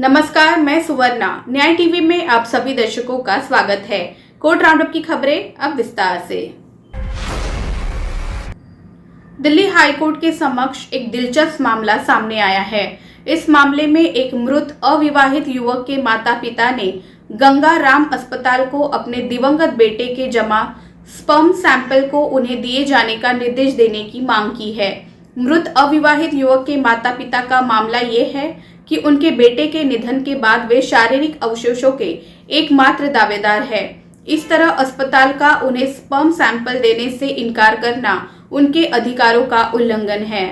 नमस्कार, मैं सुवर्णा। न्याय टीवी में आप सभी दर्शकों का स्वागत है। कोर्ट राउंडअप की खबरें अब विस्तार से। दिल्ली हाईकोर्ट के समक्ष एक दिलचस्प मामला सामने आया है। इस मामले में एक मृत अविवाहित युवक के माता पिता ने गंगा राम अस्पताल को अपने दिवंगत बेटे के जमा स्पर्म सैंपल को उन्हें दिए जाने का निर्देश देने की मांग की है। मृत अविवाहित युवक के माता पिता का मामला ये है कि उनके बेटे के निधन के बाद वे शारीरिक अवशेषों के एकमात्र दावेदार हैं। इस तरह अस्पताल का उन्हें स्पर्म सैंपल देने से इनकार करना उनके अधिकारों का उल्लंघन है।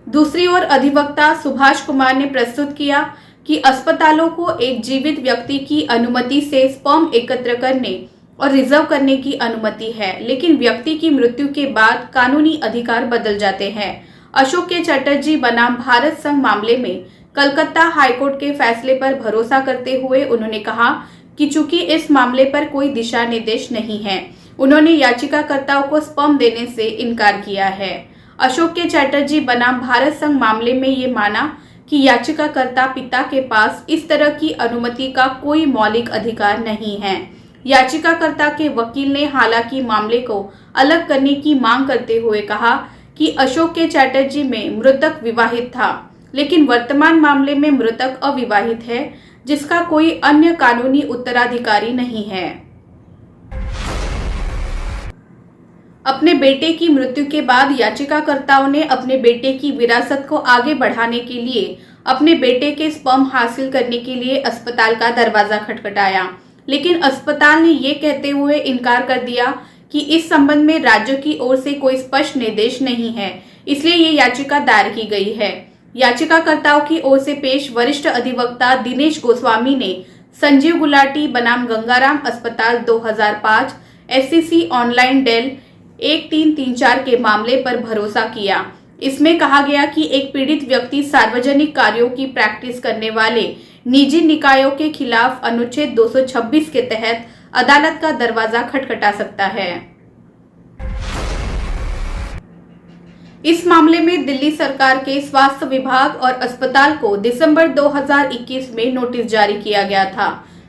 दूसरी ओर अधिवक्ता सुभाष कुमार ने प्रस्तुत किया कि अस्पतालों को एक जीवित व्यक्ति की अनुमति से स्पर्म एकत्र करने और रिजर्व करने की अनुमति है, लेकिन व्यक्ति की मृत्यु के बाद कानूनी अधिकार बदल जाते हैं। अशोक के चटर्जी बनाम भारत संघ मामले में कलकत्ता हाईकोर्ट के फैसले पर भरोसा करते हुए उन्होंने कहा कि चूंकि इस मामले पर कोई दिशा निर्देश नहीं है, उन्होंने याचिकाकर्ताओं को स्पर्म देने से इनकार किया है। अशोक के चटर्जी बनाम भारत संघ मामले में ये माना कि याचिकाकर्ता पिता के पास इस तरह की अनुमति का कोई मौलिक अधिकार नहीं है। याचिकाकर्ता के वकील ने हालांकि मामले को अलग करने की मांग करते हुए कहा कि अशोक के चटर्जी में मृतक विवाहित था, लेकिन वर्तमान मामले में मृतक अविवाहित है, जिसका कोई अन्य कानूनी उत्तराधिकारी नहीं है। अपने बेटे की मृत्यु के बाद याचिकाकर्ताओं ने अपने बेटे की विरासत को आगे बढ़ाने के लिए अपने बेटे के स्पर्म हासिल करने के लिए अस्पताल का दरवाजा खटखटाया, लेकिन अस्पताल ने ये कहते हुए इनकार कर दिया कि इस संबंध में राज्य की ओर से कोई स्पष्ट निर्देश नहीं है, इसलिए ये याचिका दायर की गई है। याचिकाकर्ताओं की ओर से पेश वरिष्ठ अधिवक्ता दिनेश गोस्वामी ने संजीव गुलाटी बनाम गंगाराम अस्पताल 2005 SCC ऑनलाइन डेल 1334 के मामले पर भरोसा किया। इसमें कहा गया कि एक पीड़ित व्यक्ति सार्वजनिक कार्यों की प्रैक्टिस करने वाले निजी निकायों के खिलाफ अनुच्छेद 226 के तहत अदालत का दरवाजा खटखटा सकता है। इस मामले में दिल्ली सरकार के स्वास्थ्य विभाग और अस्पताल को दिसंबर 2021 में नोटिस जारी किया गया था।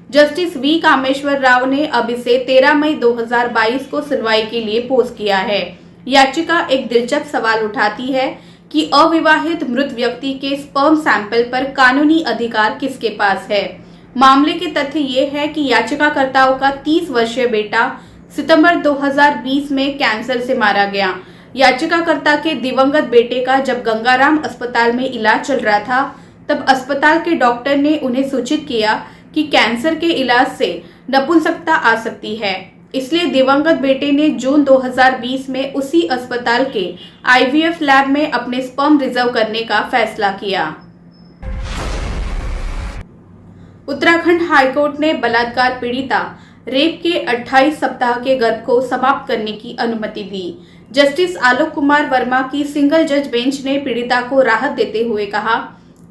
जस्टिस वी कामेश्वर राव ने अब इसे 13 मई 2022 को सुनवाई के लिए पोस्ट किया है। याचिका एक दिलचस्प सवाल उठाती है कि अविवाहित मृत व्यक्ति के स्पर्म सैंपल पर कानूनी अधिकार किसके पास है। मामले के तथ्य ये है कि याचिकाकर्ताओं का 30 वर्षीय बेटा सितंबर 2020 में कैंसर से मारा गया। याचिकाकर्ता के दिवंगत बेटे का जब गंगाराम अस्पताल में इलाज चल रहा था, तब अस्पताल के डॉक्टर ने उन्हें सूचित किया कि कैंसर के इलाज से नपुंसकता आ सकती है। इसलिए दिवंगत बेटे ने जून 2020 में उसी अस्पताल के IVF लैब में अपने स्पर्म रिजर्व करने का फैसला किया। उत्तराखंड हाईकोर्ट ने बलात्कार पीड़िता रेप के 28 सप्ताह के गर्भ को समाप्त करने की अनुमति दी। जस्टिस आलोक कुमार वर्मा की सिंगल जज बेंच ने पीड़िता को राहत देते हुए कहा,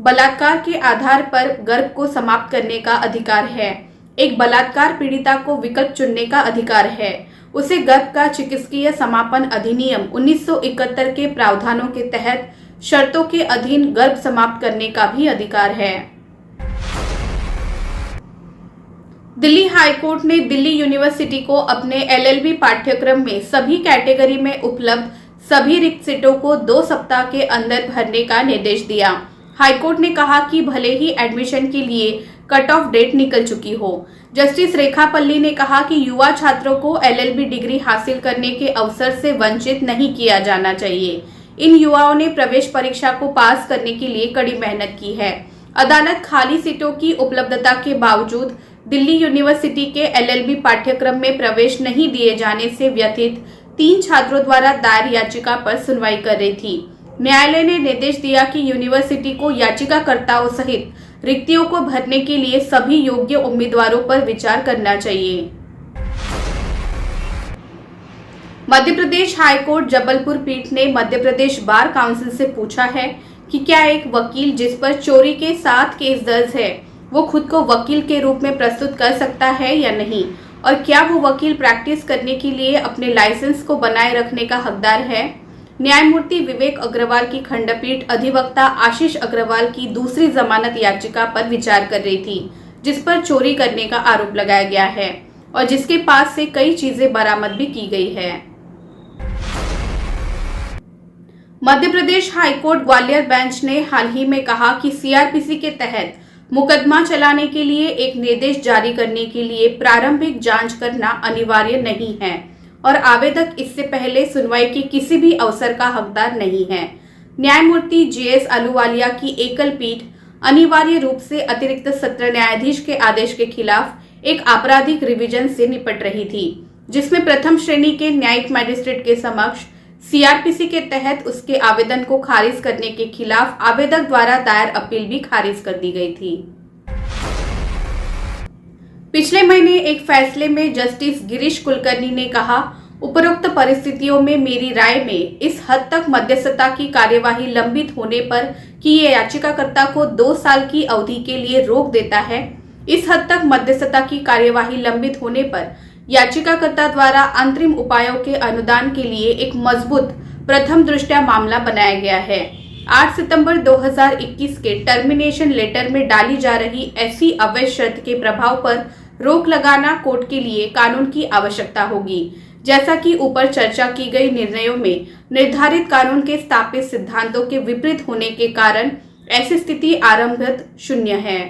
बलात्कार के आधार पर गर्भ को समाप्त करने का अधिकार है। एक बलात्कार पीड़िता को विकल्प चुनने का अधिकार है। उसे गर्भ का चिकित्सकीय समापन अधिनियम 1971 के प्रावधानों के तहत शर्तों के अधीन गर्भ समाप्त करने का भी अधिकार है। दिल्ली हाईकोर्ट ने दिल्ली यूनिवर्सिटी को अपने LLB पाठ्यक्रम में सभी कैटेगरी में उपलब्ध सभी रिक्त सीटों को 2 सप्ताह के अंदर भरने का निर्देश दिया। हाईकोर्ट ने कहा कि भले ही एडमिशन के लिए कट ऑफ डेट निकल चुकी हो, जस्टिस रेखा पल्ली ने कहा कि युवा छात्रों को LLB डिग्री हासिल करने के अवसर से वंचित नहीं किया जाना चाहिए। इन युवाओं ने प्रवेश परीक्षा को पास करने के लिए कड़ी मेहनत की है। अदालत खाली सीटों की उपलब्धता के बावजूद दिल्ली यूनिवर्सिटी के LLB पाठ्यक्रम में प्रवेश नहीं दिए जाने से व्यथित 3 छात्रों द्वारा दायर याचिका पर सुनवाई कर रही थी। न्यायालय ने निर्देश दिया कि यूनिवर्सिटी को याचिकाकर्ताओं सहित रिक्तियों को भरने के लिए सभी योग्य उम्मीदवारों पर विचार करना चाहिए। मध्य प्रदेश हाईकोर्ट जबलपुर पीठ ने मध्य प्रदेश बार काउंसिल से पूछा है कि क्या एक वकील जिस पर चोरी के 7 केस दर्ज है, वो खुद को वकील के रूप में प्रस्तुत कर सकता है या नहीं, और क्या वो वकील प्रैक्टिस करने के लिए अपने लाइसेंस को बनाए रखने का हकदार है। न्यायमूर्ति विवेक अग्रवाल की खंडपीठ अधिवक्ता आशीष अग्रवाल की दूसरी जमानत याचिका पर विचार कर रही थी, जिस पर चोरी करने का आरोप लगाया गया है और जिसके पास से कई चीजें बरामद भी की गई है। मध्य प्रदेश हाईकोर्ट ग्वालियर बेंच ने हाल ही में कहा कि सीआरपीसी के तहत मुकदमा चलाने के लिए एक निर्देश जारी करने के लिए प्रारंभिक जांच करना अनिवार्य नहीं है और आवेदक इससे पहले सुनवाई के किसी भी अवसर का हकदार नहीं है। न्यायमूर्ति जीएस अहलूवालिया की एकल पीठ अनिवार्य रूप से अतिरिक्त सत्र न्यायाधीश के आदेश के खिलाफ एक आपराधिक रिवीजन से निपट रही थी, जिसमें प्रथम श्रेणी के न्यायिक मजिस्ट्रेट के समक्ष सीआरपीसी के तहत उसके आवेदन को खारिज करने के खिलाफ आवेदक द्वारा दायर अपील भी खारिज कर दी गई थी। पिछले महीने एक फैसले में जस्टिस गिरीश कुलकर्णी ने कहा, उपरोक्त परिस्थितियों में मेरी राय में इस हद तक मध्यस्थता की कार्यवाही लंबित होने पर कि ये याचिकाकर्ता को 2 साल की अवधि के लिए रोक देता है, इस हद तक मध्यस्थता की कार्यवाही लंबित होने पर याचिकाकर्ता द्वारा अंतरिम उपायों के अनुदान के लिए एक मजबूत प्रथम दृष्टया मामला बनाया गया है। 8 सितंबर 2021 के टर्मिनेशन लेटर में डाली जा रही ऐसी अवैध शर्त के प्रभाव पर रोक लगाना कोर्ट के लिए कानून की आवश्यकता होगी, जैसा कि ऊपर चर्चा की गई निर्णयों में निर्धारित कानून के स्थापित सिद्धांतों के विपरीत होने के कारण ऐसी स्थिति आरंभत शून्य है।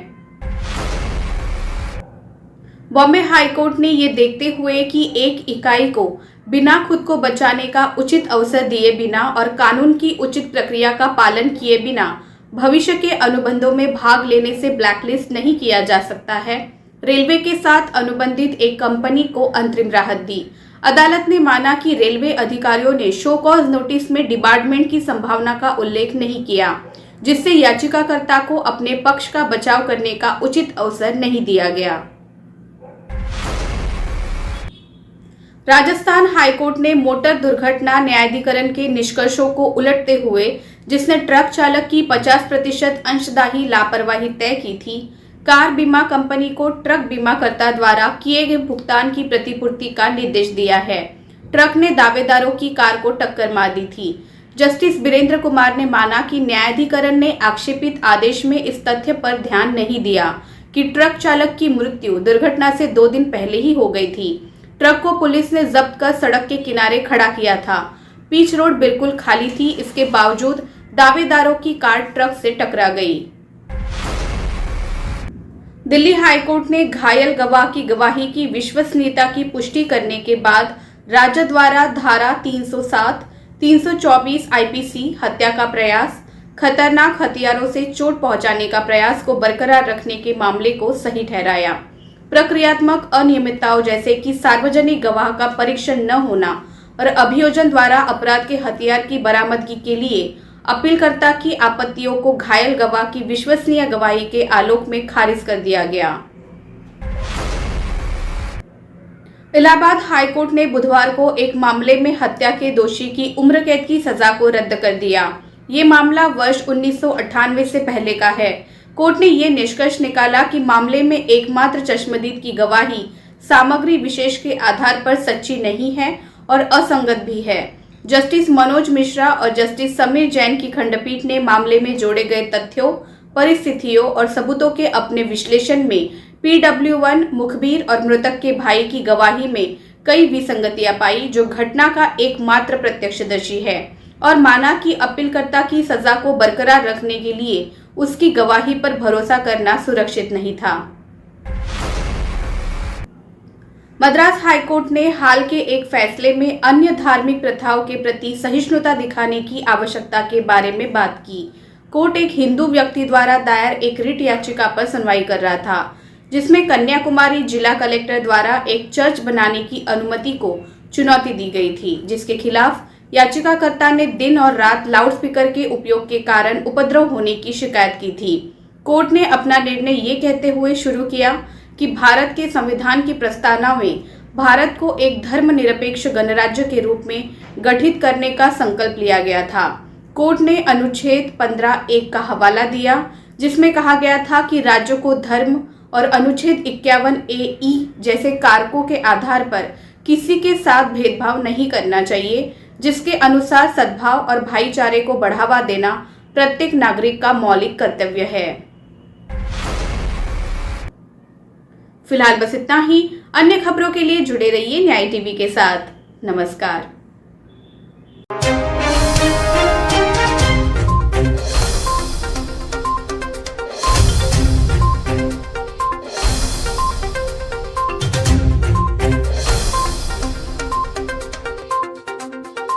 बॉम्बे हाईकोर्ट ने ये देखते हुए कि एक इकाई को बिना खुद को बचाने का उचित अवसर दिए बिना और कानून की उचित प्रक्रिया का पालन किए बिना भविष्य के अनुबंधों में भाग लेने से ब्लैकलिस्ट नहीं किया जा सकता है, रेलवे के साथ अनुबंधित एक कंपनी को अंतरिम राहत दी। अदालत ने माना कि रेलवे अधिकारियों ने शो कॉज नोटिस में डिबार्टमेंट की संभावना का उल्लेख नहीं किया, जिससे याचिकाकर्ता को अपने पक्ष का बचाव करने का उचित अवसर नहीं दिया गया। राजस्थान हाईकोर्ट ने मोटर दुर्घटना न्यायाधिकरण के निष्कर्षों को उलटते हुए, जिसने ट्रक चालक की 50% अंशदायी लापरवाही तय की थी, कार बीमा कंपनी को ट्रक बीमाकर्ता द्वारा किए गए भुगतान की प्रतिपूर्ति का निर्देश दिया है। ट्रक ने दावेदारों की कार को टक्कर मार दी थी। जस्टिस वीरेंद्र कुमार ने माना कि न्यायाधिकरण ने आक्षेपित आदेश में इस तथ्य पर ध्यान नहीं दिया कि ट्रक चालक की मृत्यु दुर्घटना से 2 दिन पहले ही हो गई थी। ट्रक को पुलिस ने जब्त कर सड़क के किनारे खड़ा किया था। पिच रोड बिल्कुल खाली थी, इसके बावजूद दावेदारों की कार ट्रक से टकरा गई। दिल्ली हाईकोर्ट ने घायल गवाह की गवाही की विश्वसनीयता की पुष्टि करने के बाद राज्य द्वारा धारा 307, 324 आईपीसी हत्या का प्रयास, खतरनाक हथियारों से चोट पहुंचाने का प्रयास को बरकरार रखने के मामले को सही ठहराया। प्रक्रियात्मक अनियमितताओं जैसे कि सार्वजनिक गवाह का परीक्षण न होना और अभियोजन द्वारा अपराध के हथियार की बरामदगी के लिए अपीलकर्ता की आपत्तियों को घायल गवाह की विश्वसनीय गवाही के आलोक में खारिज कर दिया गया। इलाहाबाद हाईकोर्ट ने बुधवार को एक मामले में हत्या के दोषी की उम्र कैद की सजा को रद्द कर दिया। ये मामला वर्ष 1998 से पहले का है। कोर्ट ने ये निष्कर्ष निकाला कि मामले में एकमात्र चश्मदीद की गवाही सामग्री विशेष के आधार पर सच्ची नहीं है और असंगत भी है। जस्टिस मनोज मिश्रा और जस्टिस समीर जैन की खंडपीठ ने मामले में जोड़े गए तथ्यों, परिस्थितियों और सबूतों के अपने विश्लेषण में PW1 मुखबिर और मृतक के भाई की गवाही में कई विसंगतियां पाई, जो घटना का एकमात्र प्रत्यक्षदर्शी है, और माना कि अपीलकर्ता की सजा को बरकरार रखने के लिए उसकी गवाही पर भरोसा करना सुरक्षित नहीं था। मद्रास हाईकोर्ट ने हाल के एक फैसले में अन्य धार्मिक प्रथाओं के प्रति सहिष्णुता दिखाने की आवश्यकता के बारे में बात की। कोर्ट एक हिंदू व्यक्ति द्वारा दायर एक रिट याचिका पर सुनवाई कर रहा था, जिसमें कन्याकुमारी जिला कलेक्टर द्वारा एक चर्च बनाने की अनुमति को चुनौती दी गई थी, जिसके खिलाफ याचिकाकर्ता ने दिन और रात लाउडस्पीकर के उपयोग के कारण उपद्रव होने की शिकायत की थी। कोर्ट ने अपना निर्णय ये कहते हुए शुरू किया कि भारत के संविधान की प्रस्तावना में भारत को एक धर्मनिरपेक्ष गणराज्य के रूप में गठित करने का संकल्प लिया गया था। कोर्ट ने अनुच्छेद 15(1) का हवाला दिया, जिसमें कहा गया था कि राज्य को धर्म, और अनुच्छेद 51(a)(e) जैसे कारकों के आधार पर किसी के साथ भेदभाव नहीं करना चाहिए, जिसके अनुसार सद्भाव और भाईचारे को बढ़ावा देना प्रत्येक नागरिक का मौलिक कर्तव्य है। फिलहाल बस इतना ही। अन्य खबरों के लिए जुड़े रहिए न्याय टीवी के साथ। नमस्कार।